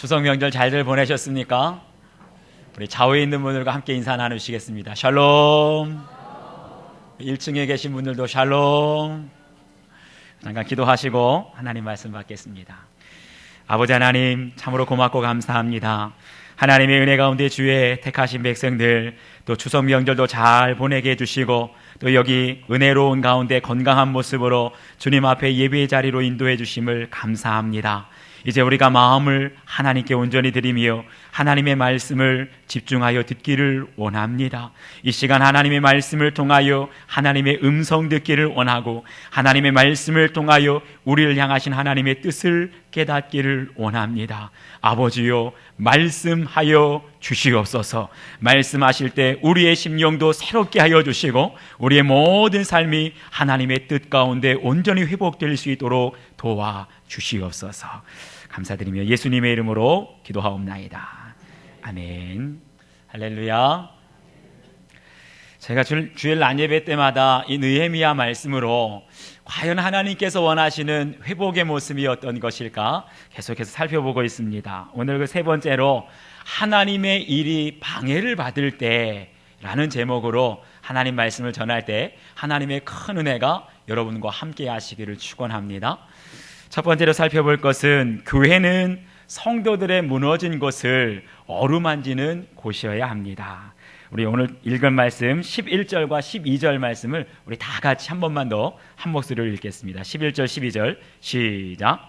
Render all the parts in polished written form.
추석 명절 잘들 보내셨습니까? 우리 좌우에 있는 분들과 함께 인사 나누시겠습니다. 샬롬. 1층에 계신 분들도 샬롬. 잠깐 기도하시고 하나님 말씀 받겠습니다. 아버지 하나님, 참으로 고맙고 감사합니다. 하나님의 은혜 가운데 주의 택하신 백성들, 또 추석 명절도 잘 보내게 해주시고, 또 여기 은혜로운 가운데 건강한 모습으로 주님 앞에 예배의 자리로 인도해 주심을 감사합니다. 이제 우리가 마음을 하나님께 온전히 드리며 하나님의 말씀을 집중하여 듣기를 원합니다. 이 시간 하나님의 말씀을 통하여 하나님의 음성 듣기를 원하고, 하나님의 말씀을 통하여 우리를 향하신 하나님의 뜻을 깨닫기를 원합니다. 아버지요, 말씀하여 주시옵소서. 말씀하실 때 우리의 심령도 새롭게 하여 주시고, 우리의 모든 삶이 하나님의 뜻 가운데 온전히 회복될 수 있도록 도와 주시옵소서. 감사드리며 예수님의 이름으로 기도하옵나이다. 아멘. 할렐루야. 제가 주일 낮예배 때마다 이 느헤미야 말씀으로 과연 하나님께서 원하시는 회복의 모습이 어떤 것일까 계속해서 살펴보고 있습니다. 오늘 그 세 번째로 하나님의 일이 방해를 받을 때라는 제목으로 하나님 말씀을 전할 때 하나님의 큰 은혜가 여러분과 함께 하시기를 축원합니다. 첫 번째로 살펴볼 것은 교회는 성도들의 무너진 곳을 어루만지는 곳이어야 합니다. 우리 오늘 읽은 말씀 11절과 12절 말씀을 우리 다 같이 한 번만 더 한 목소리로 읽겠습니다. 11절 12절 시작.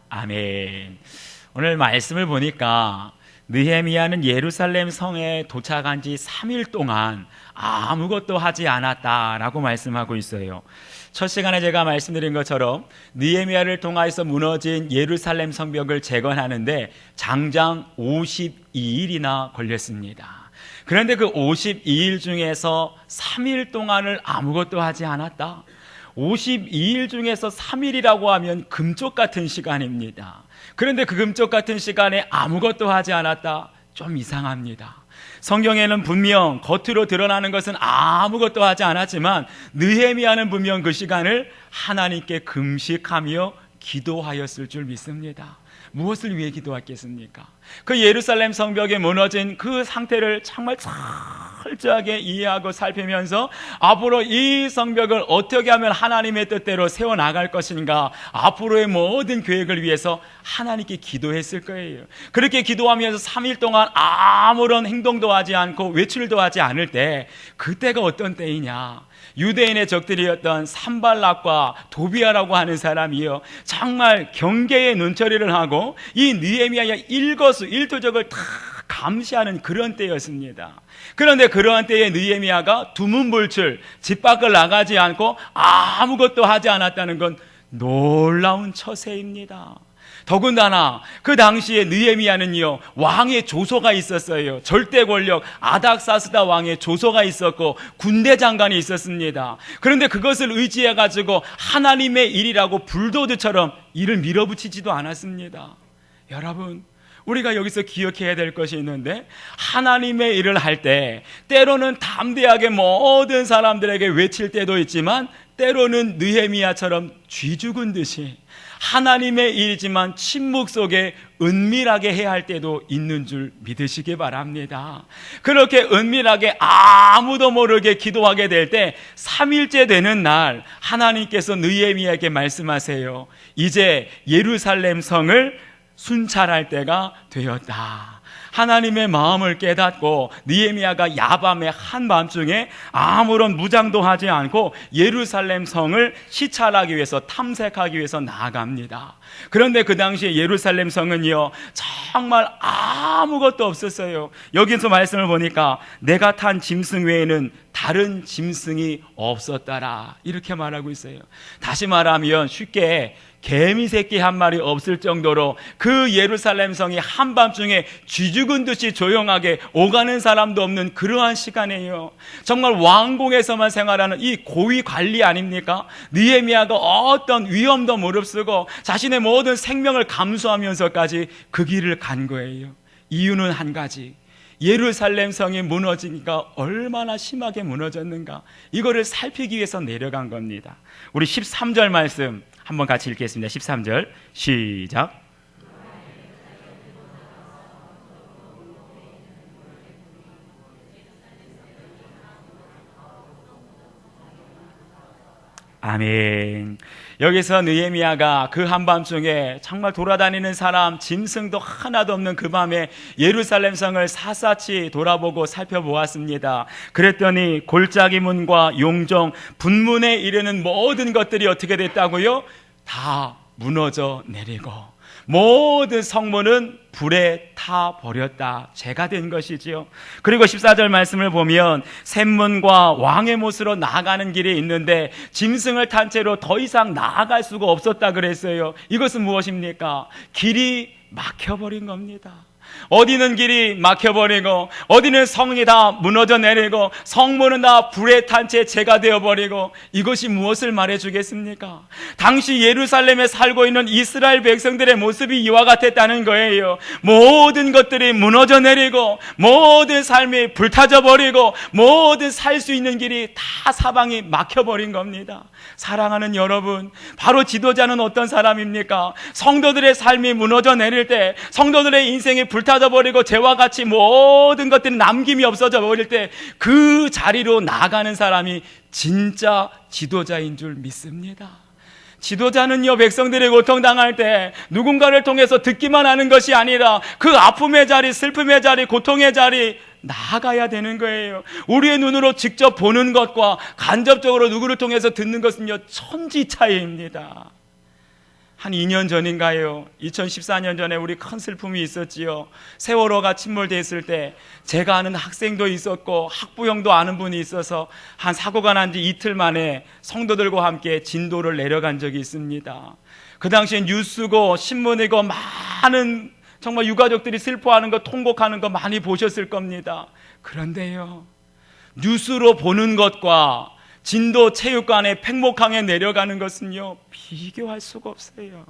아멘. 오늘 말씀을 보니까 느헤미야는 예루살렘 성에 도착한 지 3일 동안 아무것도 하지 않았다라고 말씀하고 있어요. 첫 시간에 제가 말씀드린 것처럼 느헤미야를 통하여서 무너진 예루살렘 성벽을 재건하는데 장장 52일이나 걸렸습니다. 그런데 그 52일 중에서 3일 동안을 아무것도 하지 않았다. 52일 중에서 3일이라고 하면 금쪽 같은 시간입니다. 그런데 그 금쪽 같은 시간에 아무것도 하지 않았다? 좀 이상합니다. 성경에는 분명 겉으로 드러나는 것은 아무것도 하지 않았지만 느헤미야는 분명 그 시간을 하나님께 금식하며 기도하였을 줄 믿습니다. 무엇을 위해 기도했겠습니까? 그 예루살렘 성벽에 무너진 그 상태를 정말 철저하게 이해하고 살피면서 앞으로 이 성벽을 어떻게 하면 하나님의 뜻대로 세워나갈 것인가, 앞으로의 모든 계획을 위해서 하나님께 기도했을 거예요. 그렇게 기도하면서 3일 동안 아무런 행동도 하지 않고 외출도 하지 않을 때, 그때가 어떤 때이냐, 유대인의 적들이었던 산발락과 도비아라고 하는 사람이요, 정말 경계의 눈처리를 하고 이 느헤미야의 일거수일투족을 다 감시하는 그런 때였습니다. 그런데 그러한 때에 느헤미야가 두문불출, 집 밖을 나가지 않고 아무것도 하지 않았다는 건 놀라운 처세입니다. 더군다나 그 당시에 느헤미야는요, 왕의 조소가 있었어요. 절대 권력 아닥사스다 왕의 조소가 있었고 군대 장관이 있었습니다. 그런데 그것을 의지해 가지고 하나님의 일이라고 불도저처럼 일을 밀어붙이지도 않았습니다. 여러분, 우리가 여기서 기억해야 될 것이 있는데, 하나님의 일을 할 때 때로는 담대하게 모든 사람들에게 외칠 때도 있지만, 때로는 느헤미야처럼 쥐 죽은 듯이 하나님의 일이지만 침묵 속에 은밀하게 해야 할 때도 있는 줄 믿으시기 바랍니다. 그렇게 은밀하게 아무도 모르게 기도하게 될 때 3일째 되는 날 하나님께서 느헤미야에게 말씀하세요. 이제 예루살렘 성을 순찰할 때가 되었다. 하나님의 마음을 깨닫고 느헤미야가 야밤의 한밤중에 아무런 무장도 하지 않고 예루살렘 성을 시찰하기 위해서, 탐색하기 위해서 나아갑니다. 그런데 그 당시에 예루살렘 성은요, 정말 아무것도 없었어요. 여기서 말씀을 보니까 내가 탄 짐승 외에는 다른 짐승이 없었더라, 이렇게 말하고 있어요. 다시 말하면 쉽게 개미 새끼 한 마리 없을 정도로 그 예루살렘 성이 한밤중에 쥐죽은 듯이 조용하게 오가는 사람도 없는 그러한 시간이에요. 정말 왕궁에서만 생활하는 이 고위 관리 아닙니까? 느헤미야가 어떤 위험도 무릅쓰고 자신의 모든 생명을 감수하면서까지 그 길을 간 거예요. 이유는 한 가지, 예루살렘 성이 무너지니까 얼마나 심하게 무너졌는가, 이거를 살피기 위해서 내려간 겁니다. 우리 13절 말씀 한번 같이 읽겠습니다. 13절 시작. 아멘. 여기서 느헤미야가 그 한밤중에 정말 돌아다니는 사람, 짐승도 하나도 없는 그 밤에 예루살렘 성을 샅샅이 돌아보고 살펴보았습니다. 그랬더니 골짜기 문과 용종, 분문에 이르는 모든 것들이 어떻게 됐다고요? 다 무너져 내리고 모든 성문은 불에 타 버렸다. 죄가 된 것이지요. 그리고 14절 말씀을 보면 샘문과 왕의 못으로 나아가는 길이 있는데 짐승을 탄 채로 더 이상 나아갈 수가 없었다 그랬어요. 이것은 무엇입니까? 길이 막혀버린 겁니다. 어디는 길이 막혀버리고 어디는 성이 다 무너져 내리고 성문은 다 불에 탄 채 재가 되어버리고, 이것이 무엇을 말해주겠습니까? 당시 예루살렘에 살고 있는 이스라엘 백성들의 모습이 이와 같았다는 거예요. 모든 것들이 무너져 내리고 모든 삶이 불타져 버리고 모든 살 수 있는 길이 다 사방이 막혀버린 겁니다. 사랑하는 여러분, 바로 지도자는 어떤 사람입니까? 성도들의 삶이 무너져 내릴 때, 성도들의 인생이 불타져 버리고 죄와 같이 모든 것들이 남김이 없어져 버릴 때 그 자리로 나아가는 사람이 진짜 지도자인 줄 믿습니다. 지도자는요, 백성들이 고통당할 때 누군가를 통해서 듣기만 하는 것이 아니라 그 아픔의 자리, 슬픔의 자리, 고통의 자리 나아가야 되는 거예요. 우리의 눈으로 직접 보는 것과 간접적으로 누구를 통해서 듣는 것은요, 천지 차이입니다. 한 2년 전인가요? 2014년 전에 우리 큰 슬픔이 있었지요. 세월호가 침몰됐을 때 제가 아는 학생도 있었고 학부형도 아는 분이 있어서 한 사고가 난 지 이틀 만에 성도들과 함께 진도를 내려간 적이 있습니다. 그 당시에 뉴스고 신문이고 많은 정말 유가족들이 슬퍼하는 거, 통곡하는 거 많이 보셨을 겁니다. 그런데요, 뉴스로 보는 것과 진도 체육관에 팽목항에 내려가는 것은요, 비교할 수가 없어요.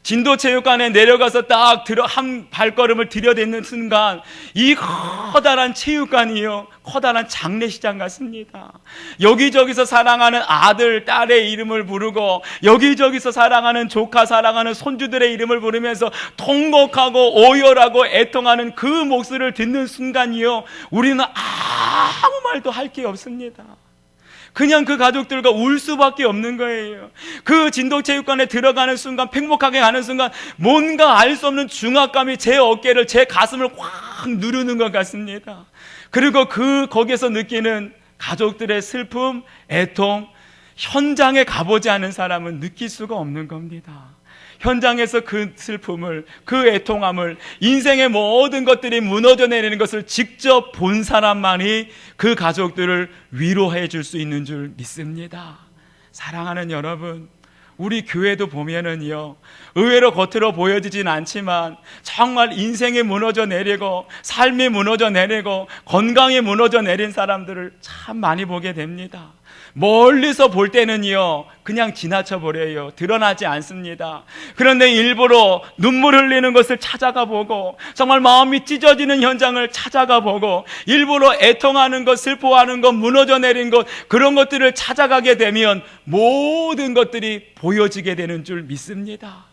진도 체육관에 내려가서 딱 한 발걸음을 들여대는 순간 이 커다란 체육관이요, 커다란 장례시장 같습니다. 여기저기서 사랑하는 아들, 딸의 이름을 부르고 여기저기서 사랑하는 조카, 사랑하는 손주들의 이름을 부르면서 통곡하고 오열하고 애통하는 그 목소리를 듣는 순간이요, 우리는 아무 말도 할 게 없습니다. 그냥 그 가족들과 울 수밖에 없는 거예요. 그 진도체육관에 들어가는 순간, 팽목하게 가는 순간 뭔가 알 수 없는 중압감이 제 어깨를, 제 가슴을 확 누르는 것 같습니다. 그리고 거기에서 느끼는 가족들의 슬픔, 애통, 현장에 가보지 않은 사람은 느낄 수가 없는 겁니다. 현장에서 그 슬픔을, 그 애통함을, 인생의 모든 것들이 무너져 내리는 것을 직접 본 사람만이 그 가족들을 위로해 줄 수 있는 줄 믿습니다. 사랑하는 여러분, 우리 교회도 보면은요, 의외로 겉으로 보여지진 않지만 정말 인생이 무너져 내리고 삶이 무너져 내리고 건강이 무너져 내린 사람들을 참 많이 보게 됩니다. 멀리서 볼 때는요, 그냥 지나쳐 버려요. 드러나지 않습니다. 그런데 일부러 눈물 흘리는 것을 찾아가 보고, 정말 마음이 찢어지는 현장을 찾아가 보고, 일부러 애통하는 것, 슬퍼하는 것, 무너져 내린 것, 그런 것들을 찾아가게 되면 모든 것들이 보여지게 되는 줄 믿습니다.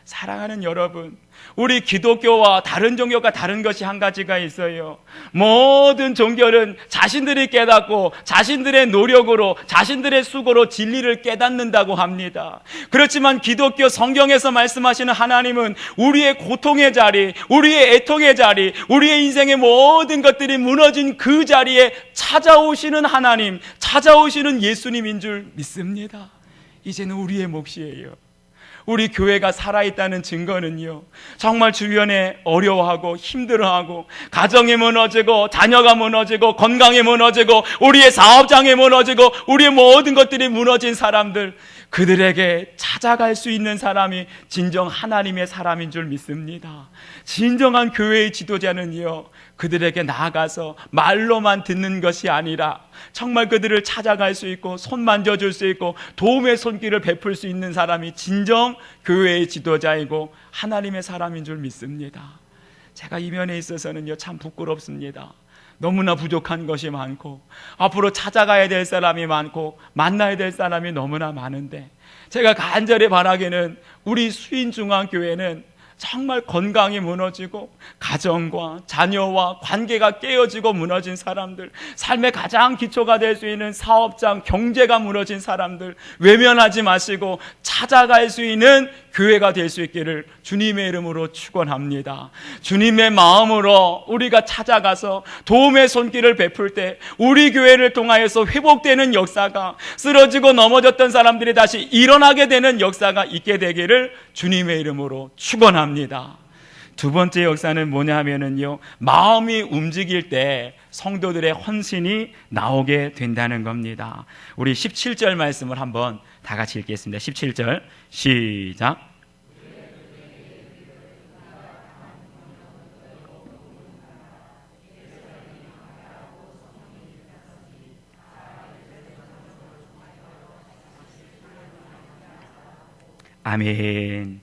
사랑하는 여러분, 우리 기독교와 다른 종교가 다른 것이 한 가지가 있어요. 모든 종교는 자신들이 깨닫고 자신들의 노력으로, 자신들의 수고로 진리를 깨닫는다고 합니다. 그렇지만 기독교 성경에서 말씀하시는 하나님은 우리의 고통의 자리, 우리의 애통의 자리, 우리의 인생의 모든 것들이 무너진 그 자리에 찾아오시는 하나님, 찾아오시는 예수님인 줄 믿습니다. 이제는 우리의 몫이에요. 우리 교회가 살아있다는 증거는요, 정말 주변에 어려워하고 힘들어하고 가정이 무너지고 자녀가 무너지고 건강이 무너지고 우리의 사업장이 무너지고 우리의 모든 것들이 무너진 사람들, 그들에게 찾아갈 수 있는 사람이 진정 하나님의 사람인 줄 믿습니다. 진정한 교회의 지도자는요, 그들에게 나아가서 말로만 듣는 것이 아니라 정말 그들을 찾아갈 수 있고 손 만져줄 수 있고 도움의 손길을 베풀 수 있는 사람이 진정 교회의 지도자이고 하나님의 사람인 줄 믿습니다. 제가 이 면에 있어서는요, 참 부끄럽습니다. 너무나 부족한 것이 많고 앞으로 찾아가야 될 사람이 많고 만나야 될 사람이 너무나 많은데, 제가 간절히 바라기는 우리 수인중앙교회는 정말 건강이 무너지고 가정과 자녀와 관계가 깨어지고 무너진 사람들, 삶의 가장 기초가 될 수 있는 사업장, 경제가 무너진 사람들 외면하지 마시고 찾아갈 수 있는 교회가 될 수 있기를 주님의 이름으로 축원합니다. 주님의 마음으로 우리가 찾아가서 도움의 손길을 베풀 때 우리 교회를 통하여서 회복되는 역사가, 쓰러지고 넘어졌던 사람들이 다시 일어나게 되는 역사가 있게 되기를 주님의 이름으로 축원합니다. 두 번째 역사는 뭐냐 하면은요, 마음이 움직일 때 성도들의 헌신이 나오게 된다는 겁니다. 우리 17절 말씀을 한번 다 같이 읽겠습니다. 17절 시작. 아멘.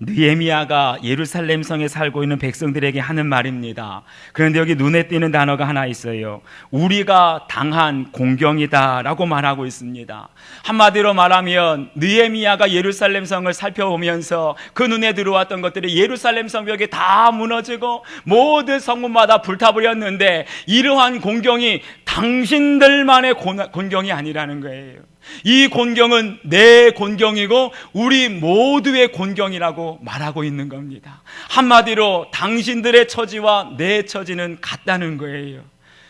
느헤미야가 예루살렘 성에 살고 있는 백성들에게 하는 말입니다. 그런데 여기 눈에 띄는 단어가 하나 있어요. 우리가 당한 공경이다 라고 말하고 있습니다. 한마디로 말하면 느헤미야가 예루살렘 성을 살펴보면서 그 눈에 들어왔던 것들이 예루살렘 성벽이 다 무너지고 모든 성문마다 불타버렸는데, 이러한 공경이 당신들만의 곤경이 아니라는 거예요. 이 곤경은 내 곤경이고 우리 모두의 곤경이라고 말하고 있는 겁니다. 한마디로 당신들의 처지와 내 처지는 같다는 거예요.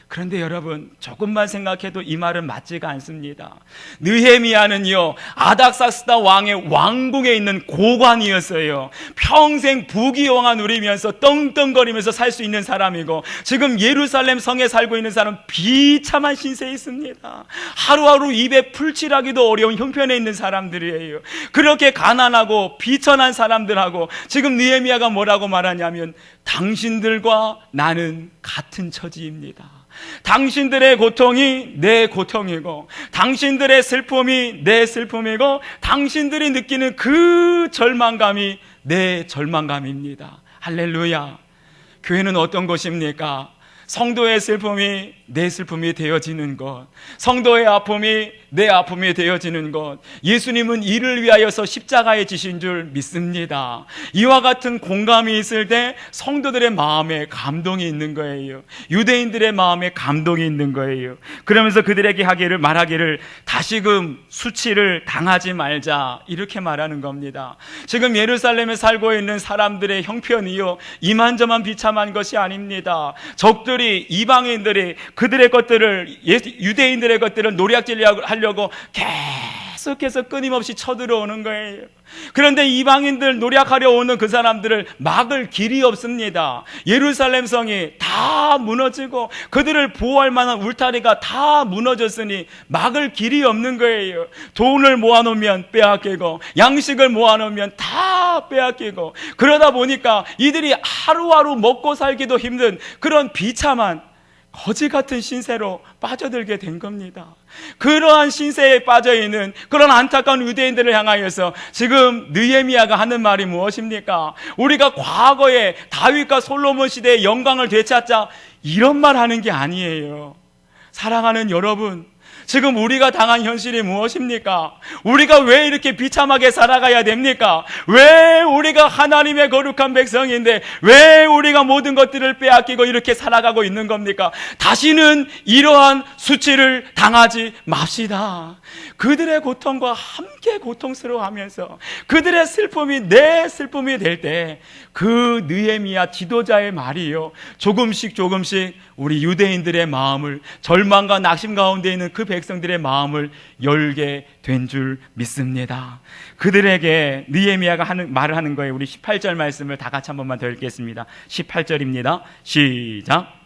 그런데 여러분, 조금만 생각해도 이 말은 맞지가 않습니다. 느헤미야는요, 아닥사스다 왕의 왕궁에 있는 고관이었어요. 평생 부귀영화 누리면서 떵떵거리면서 살 수 있는 사람이고, 지금 예루살렘 성에 살고 있는 사람은 비참한 신세에 있습니다. 하루하루 입에 풀칠하기도 어려운 형편에 있는 사람들이에요. 그렇게 가난하고 비천한 사람들하고 지금 느헤미야가 뭐라고 말하냐면, 당신들과 나는 같은 처지입니다. 당신들의 고통이 내 고통이고 당신들의 슬픔이 내 슬픔이고 당신들이 느끼는 그 절망감이 내 절망감입니다. 할렐루야. 교회는 어떤 곳입니까? 성도의 슬픔이 내 슬픔이 되어지는 것, 성도의 아픔이 내 아픔이 되어지는 것. 예수님은 이를 위하여서 십자가에 지신 줄 믿습니다. 이와 같은 공감이 있을 때 성도들의 마음에 감동이 있는 거예요. 유대인들의 마음에 감동이 있는 거예요. 그러면서 그들에게 말하기를 다시금 수치를 당하지 말자, 이렇게 말하는 겁니다. 지금 예루살렘에 살고 있는 사람들의 형편이요, 이만저만 비참한 것이 아닙니다. 적들이, 이방인들이 그들의 것들을, 유대인들의 것들을 노략질하려고 계속해서 끊임없이 쳐들어오는 거예요. 그런데 이방인들 노략하려 오는 그 사람들을 막을 길이 없습니다. 예루살렘 성이 다 무너지고 그들을 보호할 만한 울타리가 다 무너졌으니 막을 길이 없는 거예요. 돈을 모아놓으면 빼앗기고 양식을 모아놓으면 다 빼앗기고, 그러다 보니까 이들이 하루하루 먹고 살기도 힘든 그런 비참한 거지 같은 신세로 빠져들게 된 겁니다. 그러한 신세에 빠져있는 그런 안타까운 유대인들을 향하여서 지금 느헤미야가 하는 말이 무엇입니까? 우리가 과거에 다윗과 솔로몬 시대의 영광을 되찾자, 이런 말 하는 게 아니에요. 사랑하는 여러분, 지금 우리가 당한 현실이 무엇입니까? 우리가 왜 이렇게 비참하게 살아가야 됩니까? 왜 우리가 하나님의 거룩한 백성인데 왜 우리가 모든 것들을 빼앗기고 이렇게 살아가고 있는 겁니까? 다시는 이러한 수치를 당하지 맙시다. 그들의 고통과 함께 고통스러워하면서 그들의 슬픔이 내 슬픔이 될 때 그 느헤미야 지도자의 말이요, 조금씩 우리 유대인들의 마음을, 절망과 낙심 가운데 있는 그 백성들의 마음을 열게 된 줄 믿습니다. 그들에게 느헤미야가 말을 하는 거예요. 우리 18절 말씀을 다 같이 한 번만 더 읽겠습니다. 18절입니다. 시작.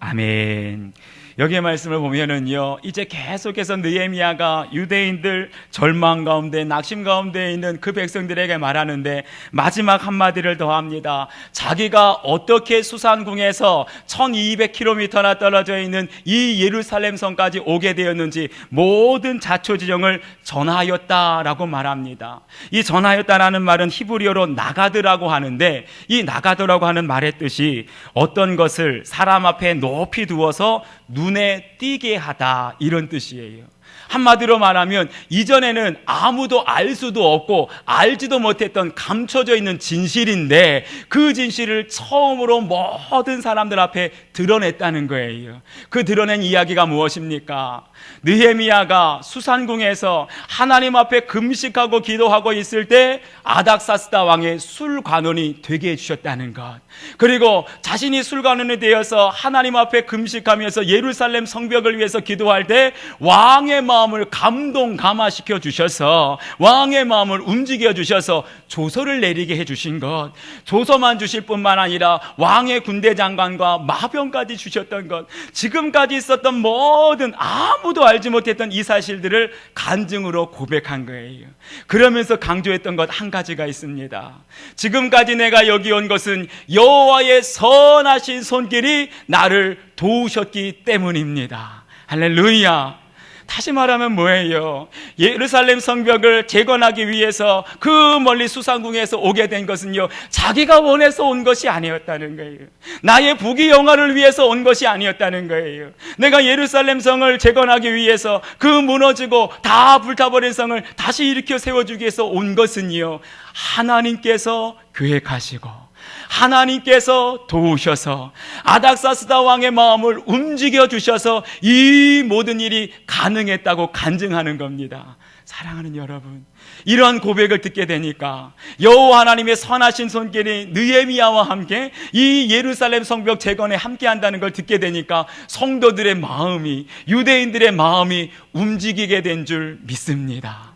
아멘. 여기의 말씀을 보면은요, 이제 계속해서 느헤미야가 유대인들 절망 가운데, 낙심 가운데 있는 그 백성들에게 말하는데 마지막 한마디를 더 합니다. 자기가 어떻게 수산궁에서 1200km나 떨어져 있는 이 예루살렘 성까지 오게 되었는지 모든 자초지정을 전하였다라고 말합니다. 이 전하였다라는 말은 히브리어로 나가드라고 하는데, 이 나가드라고 하는 말의 뜻이 어떤 것을 사람 앞에 높이 두어서 눈에 띄게 하다, 이런 뜻이에요. 한마디로 말하면 이전에는 아무도 알 수도 없고 알지도 못했던 감춰져 있는 진실인데 그 진실을 처음으로 모든 사람들 앞에 드러냈다는 거예요. 그 드러낸 이야기가 무엇입니까? 느헤미야가 수산궁에서 하나님 앞에 금식하고 기도하고 있을 때 아닥사스다 왕의 술관원이 되게 해주셨다는 것, 그리고 자신이 술관원이 되어서 하나님 앞에 금식하면서 예루살렘 성벽을 위해서 기도할 때 왕의 마음을 감동감화시켜 주셔서, 왕의 마음을 움직여 주셔서 조서를 내리게 해주신 것, 조서만 주실 뿐만 아니라 왕의 군대 장관과 마병까지 주셨던 것, 지금까지 있었던 모든 아무도 알지 못했던 이 사실들을 간증으로 고백한 거예요. 그러면서 강조했던 것 한 가지가 있습니다. 지금까지 내가 여기 온 것은 여호와의 선하신 손길이 나를 도우셨기 때문입니다. 할렐루야. 다시 말하면 뭐예요? 예루살렘 성벽을 재건하기 위해서 그 멀리 수산궁에서 오게 된 것은요, 자기가 원해서 온 것이 아니었다는 거예요. 나의 부귀 영화를 위해서 온 것이 아니었다는 거예요. 내가 예루살렘 성을 재건하기 위해서 그 무너지고 다 불타버린 성을 다시 일으켜 세워주기 위해서 온 것은요, 하나님께서 계획하시고 하나님께서 도우셔서 아닥사스다 왕의 마음을 움직여 주셔서 이 모든 일이 가능했다고 간증하는 겁니다. 사랑하는 여러분, 이러한 고백을 듣게 되니까 여호와 하나님의 선하신 손길이 느헤미야와 함께 이 예루살렘 성벽 재건에 함께 한다는 걸 듣게 되니까 성도들의 마음이, 유대인들의 마음이 움직이게 된 줄 믿습니다.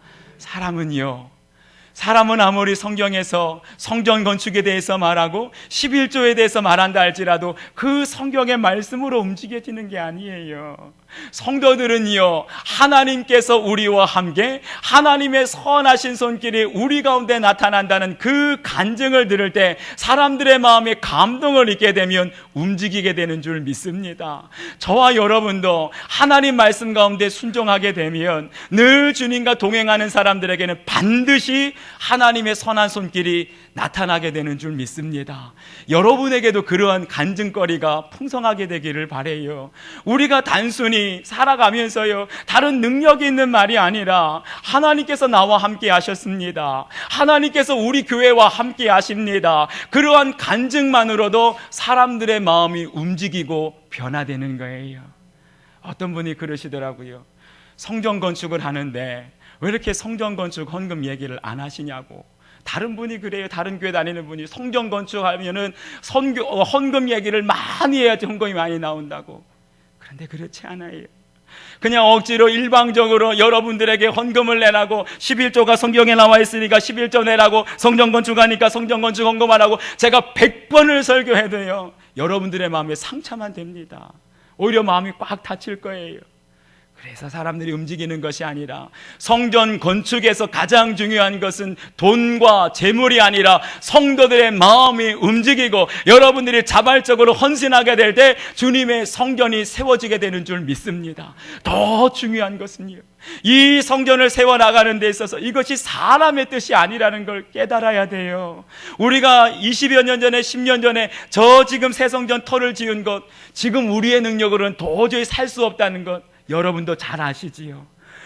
사람은 아무리 성경에서 성전 건축에 대해서 말하고 11조에 대해서 말한다 할지라도 그 성경의 말씀으로 움직여지는 게 아니에요. 성도들은요, 하나님께서 우리와 함께 하나님의 선하신 손길이 우리 가운데 나타난다는 그 간증을 들을 때 사람들의 마음에 감동을 잊게 되면 움직이게 되는 줄 믿습니다. 저와 여러분도 하나님 말씀 가운데 순종하게 되면 늘 주님과 동행하는 사람들에게는 반드시 하나님의 선한 손길이 나타나게 되는 줄 믿습니다. 여러분에게도 그러한 간증거리가 풍성하게 되기를 바라요. 우리가 단순히 살아가면서요, 다른 능력이 있는 말이 아니라 하나님께서 나와 함께 하셨습니다. 하나님께서 우리 교회와 함께 하십니다. 그러한 간증만으로도 사람들의 마음이 움직이고 변화되는 거예요. 어떤 분이 그러시더라고요. 성전 건축을 하는데 왜 이렇게 성전 건축 헌금 얘기를 안 하시냐고. 다른 분이 그래요. 다른 교회 다니는 분이 성전 건축하면은 헌금 얘기를 많이 해야지 헌금이 많이 나온다고. 그런데 그렇지 않아요. 그냥 억지로 일방적으로 여러분들에게 헌금을 내라고, 11조가 성경에 나와 있으니까 11조 내라고, 성전 건축하니까 성전 건축 헌금하라고 제가 100번을 설교해도요, 여러분들의 마음에 상처만 됩니다. 오히려 마음이 꽉 닫힐 거예요. 그래서 사람들이 움직이는 것이 아니라, 성전 건축에서 가장 중요한 것은 돈과 재물이 아니라 성도들의 마음이 움직이고 여러분들이 자발적으로 헌신하게 될 때 주님의 성전이 세워지게 되는 줄 믿습니다. 더 중요한 것은요, 이 성전을 세워나가는 데 있어서 이것이 사람의 뜻이 아니라는 걸 깨달아야 돼요. 우리가 20여 년 전에, 10년 전에 저 지금 새 성전 터를 지은 것, 지금 우리의 능력으로는 도저히 살 수 없다는 것 여러분도 잘 아시지요.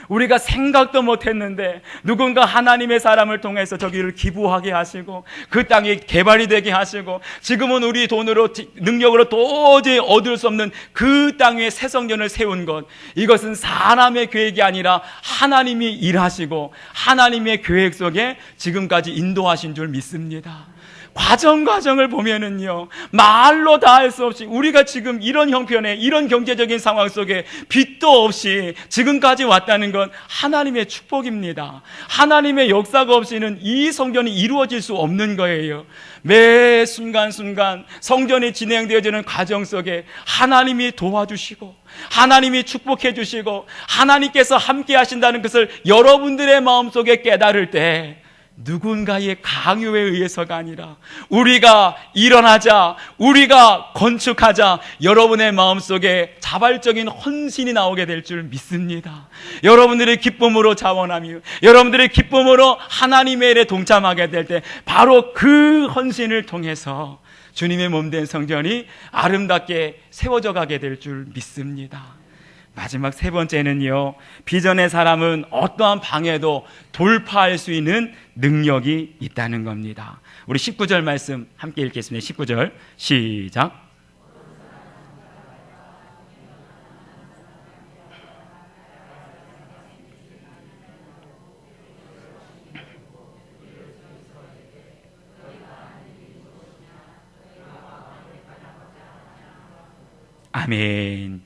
우리가 생각도 못했는데 누군가 하나님의 사람을 통해서 저기를 기부하게 하시고 그 땅이 개발이 되게 하시고 지금은 우리 돈으로 능력으로 도저히 얻을 수 없는 그 땅 위에 새 성전을 세운 것, 이것은 사람의 계획이 아니라 하나님이 일하시고 하나님의 계획 속에 지금까지 인도하신 줄 믿습니다. 과정을 보면은요, 말로 다 할 수 없이 우리가 지금 이런 형편에 이런 경제적인 상황 속에 빚도 없이 지금까지 왔다는 건 하나님의 축복입니다. 하나님의 역사가 없이는 이 성전이 이루어질 수 없는 거예요. 매 순간순간 성전이 진행되어지는 과정 속에 하나님이 도와주시고 하나님이 축복해 주시고 하나님께서 함께 하신다는 것을 여러분들의 마음속에 깨달을 때 누군가의 강요에 의해서가 아니라 우리가 일어나자, 우리가 건축하자, 여러분의 마음속에 자발적인 헌신이 나오게 될 줄 믿습니다. 여러분들의 기쁨으로 자원하며 여러분들의 기쁨으로 하나님의 일에 동참하게 될 때 바로 그 헌신을 통해서 주님의 몸된 성전이 아름답게 세워져 가게 될 줄 믿습니다. 마지막 세 번째는요, 비전의 사람은 어떠한 방해도 돌파할 수 있는 능력이 있다는 겁니다. 우리 19절 말씀 함께 읽겠습니다. 19절 시작. 아멘.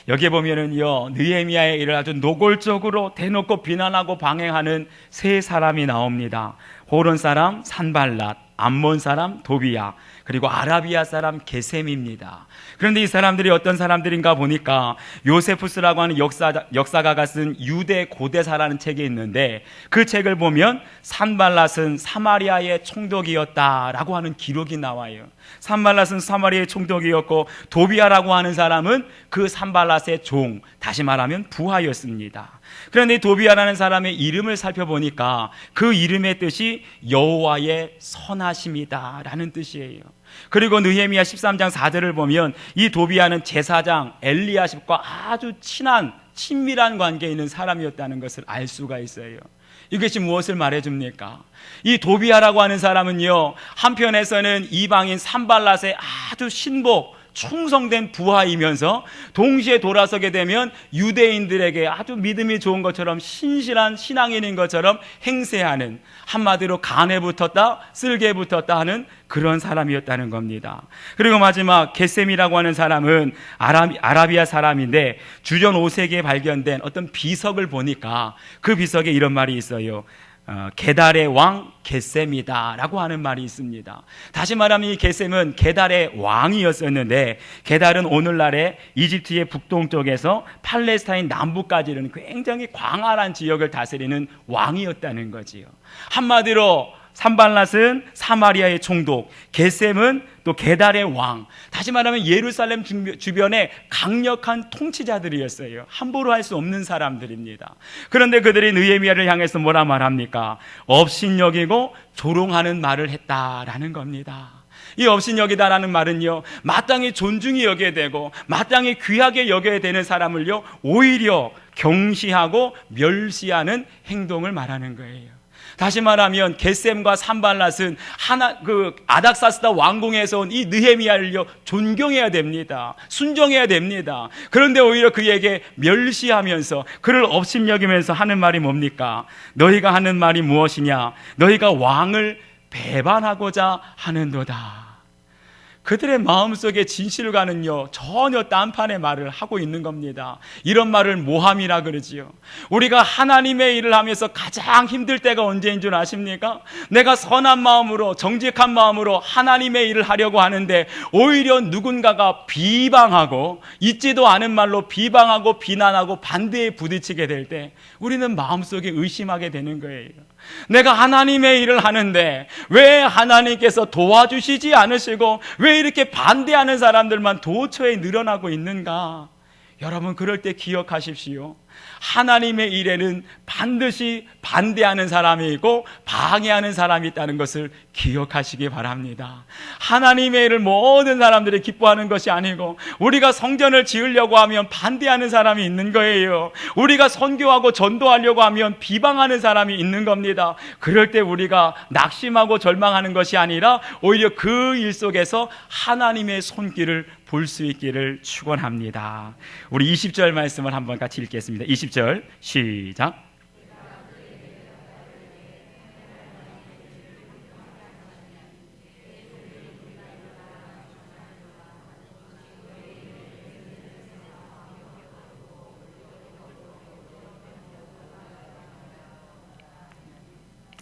여기에 보면은요, 느헤미야의 일을 아주 노골적으로 대놓고 비난하고 방해하는 세 사람이 나옵니다. 호론 사람 산발랏, 암몬 사람 도비야, 그리고 아라비아 사람 게셈입니다. 그런데 이 사람들이 어떤 사람들인가 보니까 요세푸스라고 하는 역사가가 쓴 유대 고대사라는 책이 있는데 그 책을 보면 산발랏은 사마리아의 총독이었다라고 하는 기록이 나와요. 산발랏은 사마리아의 총독이었고 도비야라고 하는 사람은 그 산발랏의 종, 다시 말하면 부하였습니다. 그런데 도비야라는 사람의 이름을 살펴보니까 그 이름의 뜻이 여호와의 선하심이다 라는 뜻이에요. 그리고 느헤미야 13장 4절을 보면 이 도비야는 제사장 엘리야십과 아주 친밀한 관계에 있는 사람이었다는 것을 알 수가 있어요. 이것이 무엇을 말해줍니까? 이 도비야라고 하는 사람은요, 한편에서는 이방인 산발랏의 아주 신복 충성된 부하이면서 동시에 돌아서게 되면 유대인들에게 아주 믿음이 좋은 것처럼 신실한 신앙인인 것처럼 행세하는, 한마디로 간에 붙었다 쓸개에 붙었다 하는 그런 사람이었다는 겁니다. 그리고 마지막 게셈이라고 하는 사람은 아라비아 사람인데 주전 5세기에 발견된 어떤 비석을 보니까 그 비석에 이런 말이 있어요. 게달의 왕 게셈이다 라고 하는 말이 있습니다. 다시 말하면 이 게셈은 게달의 왕이었었는데, 게달은 오늘날의 이집트의 북동쪽에서 팔레스타인 남부까지 이르는 굉장히 광활한 지역을 다스리는 왕이었다는 거지요. 한마디로 산발랏은 사마리아의 총독, 게셈은 또 게달의 왕, 다시 말하면 예루살렘 주변의 강력한 통치자들이었어요. 함부로 할 수 없는 사람들입니다. 그런데 그들이 느헤미야를 향해서 뭐라 말합니까? 업신여기고 조롱하는 말을 했다라는 겁니다. 이 업신여기다라는 말은요, 마땅히 존중이 여겨야 되고 마땅히 귀하게 여겨야 되는 사람을요 오히려 경시하고 멸시하는 행동을 말하는 거예요. 다시 말하면 게셈과 산발랏은 아닥사스다 왕궁에서 온 이 느헤미야를요 존경해야 됩니다. 순종해야 됩니다. 그런데 오히려 그에게 멸시하면서 그를 업신여기면서 하는 말이 뭡니까? 너희가 하는 말이 무엇이냐? 너희가 왕을 배반하고자 하는도다. 그들의 마음속에 진실과는요 전혀 딴판의 말을 하고 있는 겁니다. 이런 말을 모함이라 그러지요. 우리가 하나님의 일을 하면서 가장 힘들 때가 언제인 줄 아십니까? 내가 선한 마음으로 정직한 마음으로 하나님의 일을 하려고 하는데 오히려 누군가가 비방하고 있지도 않은 말로 비방하고 비난하고 반대에 부딪히게 될 때 우리는 마음속에 의심하게 되는 거예요. 내가 하나님의 일을 하는데 왜 하나님께서 도와주시지 않으시고 왜 이렇게 반대하는 사람들만 도처에 늘어나고 있는가? 여러분, 그럴 때 기억하십시오. 하나님의 일에는 반드시 반대하는 사람이 있고 방해하는 사람이 있다는 것을 기억하시기 바랍니다. 하나님의 일을 모든 사람들이 기뻐하는 것이 아니고, 우리가 성전을 지으려고 하면 반대하는 사람이 있는 거예요. 우리가 선교하고 전도하려고 하면 비방하는 사람이 있는 겁니다. 그럴 때 우리가 낙심하고 절망하는 것이 아니라 오히려 그 일 속에서 하나님의 손길을 볼 수 있기를 축원합니다. 우리 20절 말씀을 한번 같이 읽겠습니다. 20절 시작.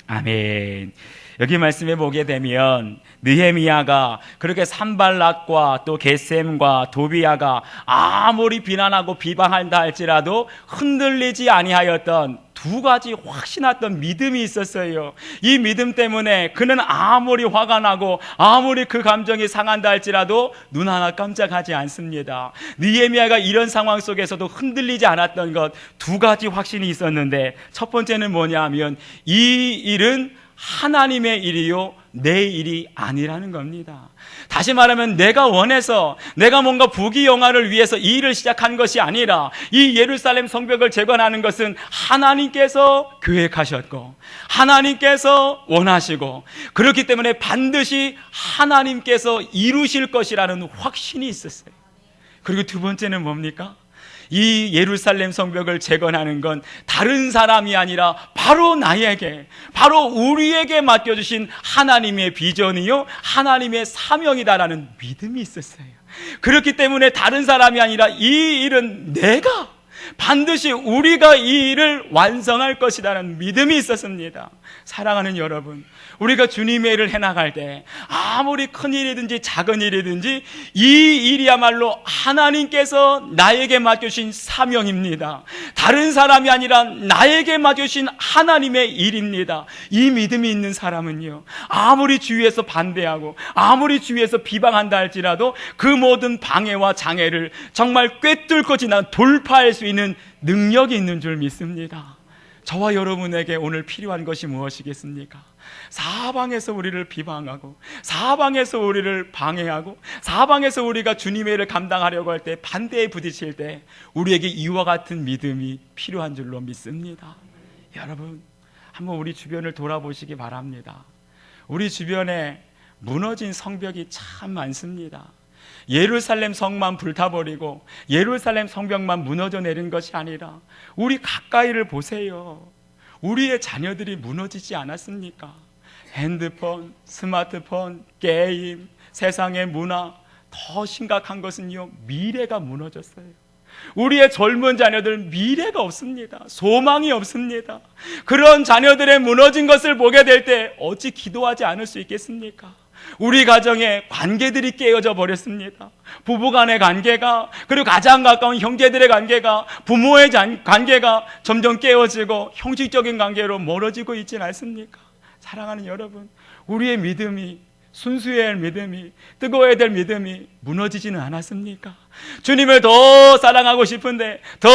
아멘. 여기 말씀에 보게 되면 느헤미야가 그렇게 산발락과 또 게셈과 도비야가 아무리 비난하고 비방한다 할지라도 흔들리지 아니하였던 두 가지 확신했던 믿음이 있었어요. 이 믿음 때문에 그는 아무리 화가 나고 아무리 그 감정이 상한다 할지라도 눈 하나 깜짝하지 않습니다. 느헤미야가 이런 상황 속에서도 흔들리지 않았던 것 두 가지 확신이 있었는데, 첫 번째는 뭐냐 하면 이 일은 하나님의 일이요 내 일이 아니라는 겁니다. 다시 말하면 내가 원해서, 내가 뭔가 부귀영화를 위해서 이 일을 시작한 것이 아니라, 이 예루살렘 성벽을 재건하는 것은 하나님께서 계획하셨고 하나님께서 원하시고, 그렇기 때문에 반드시 하나님께서 이루실 것이라는 확신이 있었어요. 그리고 두 번째는 뭡니까? 이 예루살렘 성벽을 재건하는 건 다른 사람이 아니라 바로 나에게, 바로 우리에게 맡겨주신 하나님의 비전이요 하나님의 사명이다라는 믿음이 있었어요. 그렇기 때문에 다른 사람이 아니라 이 일은 내가, 반드시 우리가 이 일을 완성할 것이라는 믿음이 있었습니다. 사랑하는 여러분, 우리가 주님의 일을 해나갈 때 아무리 큰 일이든지 작은 일이든지 이 일이야말로 하나님께서 나에게 맡겨주신 사명입니다. 다른 사람이 아니라 나에게 맡겨주신 하나님의 일입니다. 이 믿음이 있는 사람은요, 아무리 주위에서 반대하고 아무리 주위에서 비방한다 할지라도 그 모든 방해와 장애를 정말 꿰뚫고 지나 돌파할 수 있는 능력이 있는 줄 믿습니다. 저와 여러분에게 오늘 필요한 것이 무엇이겠습니까? 사방에서 우리를 비방하고 사방에서 우리를 방해하고 사방에서 우리가 주님의 일을 감당하려고 할 때 반대에 부딪힐 때 우리에게 이와 같은 믿음이 필요한 줄로 믿습니다. 여러분, 한번 우리 주변을 돌아보시기 바랍니다. 우리 주변에 무너진 성벽이 참 많습니다. 예루살렘 성만 불타버리고 예루살렘 성벽만 무너져 내린 것이 아니라 우리 가까이를 보세요. 우리의 자녀들이 무너지지 않았습니까? 핸드폰, 스마트폰, 게임, 세상의 문화, 더 심각한 것은요, 미래가 무너졌어요. 우리의 젊은 자녀들 미래가 없습니다. 소망이 없습니다. 그런 자녀들의 무너진 것을 보게 될 때 어찌 기도하지 않을 수 있겠습니까? 우리 가정의 관계들이 깨어져 버렸습니다. 부부간의 관계가, 그리고 가장 가까운 형제들의 관계가, 부모의 관계가 점점 깨어지고 형식적인 관계로 멀어지고 있지 않습니까? 사랑하는 여러분, 우리의 믿음이, 순수해야 할 믿음이, 뜨거워야 될 믿음이 무너지지는 않았습니까? 주님을 더 사랑하고 싶은데, 더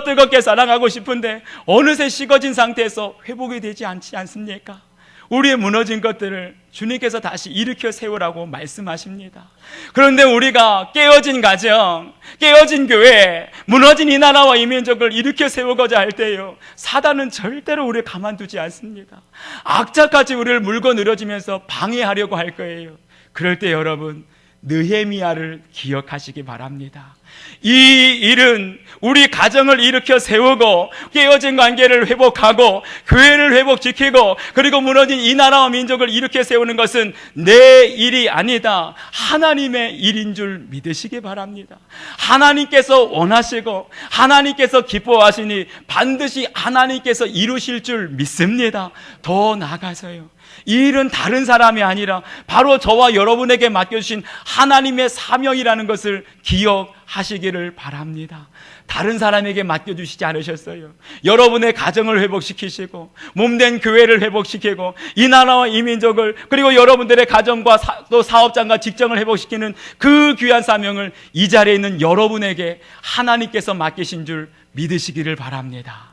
뜨겁게 사랑하고 싶은데 어느새 식어진 상태에서 회복이 되지 않지 않습니까? 우리의 무너진 것들을 주님께서 다시 일으켜 세우라고 말씀하십니다. 그런데 우리가 깨어진 가정, 깨어진 교회, 무너진 이 나라와 이 민족을 일으켜 세우고자 할 때요, 사단은 절대로 우리를 가만두지 않습니다. 악자까지 우리를 물고 늘어지면서 방해하려고 할 거예요. 그럴 때 여러분, 느헤미야를 기억하시기 바랍니다. 이 일은 우리 가정을 일으켜 세우고 깨어진 관계를 회복하고 교회를 회복시키고 그리고 무너진 이 나라와 민족을 일으켜 세우는 것은 내 일이 아니다, 하나님의 일인 줄 믿으시기 바랍니다. 하나님께서 원하시고 하나님께서 기뻐하시니 반드시 하나님께서 이루실 줄 믿습니다. 더 나아가서요, 이 일은 다른 사람이 아니라 바로 저와 여러분에게 맡겨주신 하나님의 사명이라는 것을 기억하시기를 바랍니다. 다른 사람에게 맡겨주시지 않으셨어요. 여러분의 가정을 회복시키시고 몸된 교회를 회복시키고 이 나라와 이 민족을, 그리고 여러분들의 가정과 또 사업장과 직장을 회복시키는 그 귀한 사명을 이 자리에 있는 여러분에게 하나님께서 맡기신 줄 믿으시기를 바랍니다.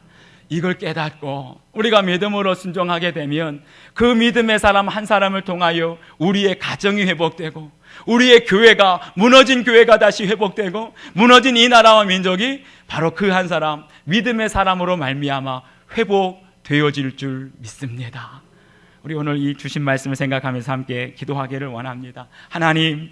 이걸 깨닫고 우리가 믿음으로 순종하게 되면 그 믿음의 사람 한 사람을 통하여 우리의 가정이 회복되고 우리의 교회가, 무너진 교회가 다시 회복되고 무너진 이 나라와 민족이 바로 그 한 사람, 믿음의 사람으로 말미암아 회복되어질 줄 믿습니다. 우리 오늘 이 주신 말씀을 생각하면서 함께 기도하기를 원합니다. 하나님,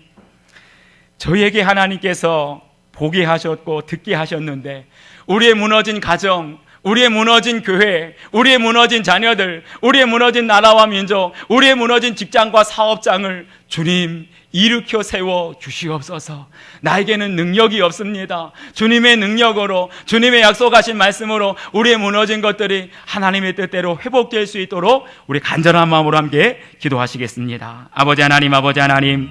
저희에게 하나님께서 보게 하셨고 듣게 하셨는데 우리의 무너진 가정, 우리의 무너진 교회, 우리의 무너진 자녀들, 우리의 무너진 나라와 민족, 우리의 무너진 직장과 사업장을 주님 일으켜 세워 주시옵소서. 나에게는 능력이 없습니다. 주님의 능력으로, 주님의 약속하신 말씀으로 우리의 무너진 것들이 하나님의 뜻대로 회복될 수 있도록 우리 간절한 마음으로 함께 기도하시겠습니다. 아버지 하나님,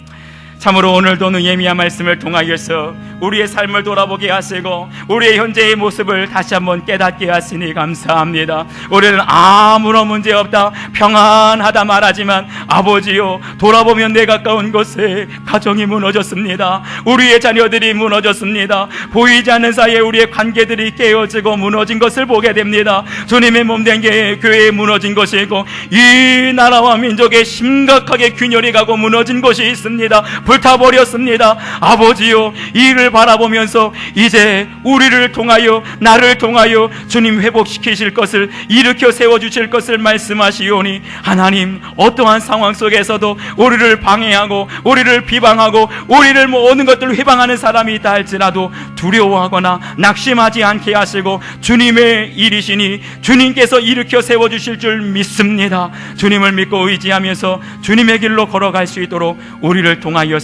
참으로 오늘도 느헤미야 말씀을 통하여서 우리의 삶을 돌아보게 하시고 우리의 현재의 모습을 다시 한번 깨닫게 하시니 감사합니다. 우리는 아무런 문제 없다, 평안하다 말하지만 아버지요, 돌아보면 내 가까운 곳에 가정이 무너졌습니다. 우리의 자녀들이 무너졌습니다. 보이지 않는 사이에 우리의 관계들이 깨어지고 무너진 것을 보게 됩니다. 주님의 몸된 교회에 무너진 것이고 이 나라와 민족에 심각하게 균열이 가고 무너진 것이 있습니다. 불타버렸습니다. 아버지요, 이를 바라보면서 이제 우리를 통하여, 나를 통하여 주님 회복시키실 것을, 일으켜 세워주실 것을 말씀하시오니 하나님, 어떠한 상황 속에서도 우리를 방해하고 우리를 비방하고 우리를 모든 것들을 회방하는 사람이 있다 할지라도 두려워하거나 낙심하지 않게 하시고 주님의 일이시니 주님께서 일으켜 세워주실 줄 믿습니다. 주님을 믿고 의지하면서 주님의 길로 걸어갈 수 있도록 우리를 통하여서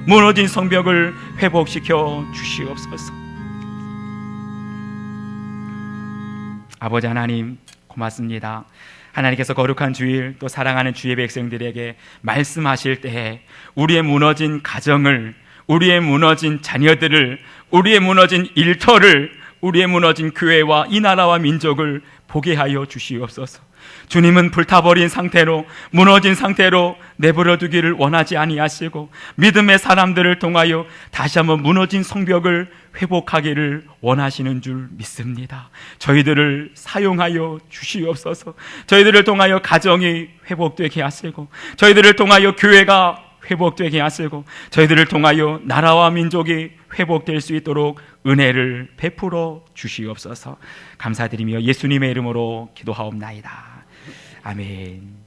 무너진 성벽을 회복시켜 주시옵소서. 아버지 하나님, 고맙습니다. 하나님께서 거룩한 주일, 또 사랑하는 주의 백성들에게 말씀하실 때에 우리의 무너진 가정을, 우리의 무너진 자녀들을, 우리의 무너진 일터를, 우리의 무너진 교회와 이 나라와 민족을 보게 하여 주시옵소서. 주님은 불타버린 상태로, 무너진 상태로 내버려 두기를 원하지 아니하시고 믿음의 사람들을 통하여 다시 한번 무너진 성벽을 회복하기를 원하시는 줄 믿습니다. 저희들을 사용하여 주시옵소서. 저희들을 통하여 가정이 회복되게 하시고 저희들을 통하여 교회가 회복되게 하시고 저희들을 통하여 나라와 민족이 회복될 수 있도록 은혜를 베풀어 주시옵소서. 감사드리며 예수님의 이름으로 기도하옵나이다. 아멘.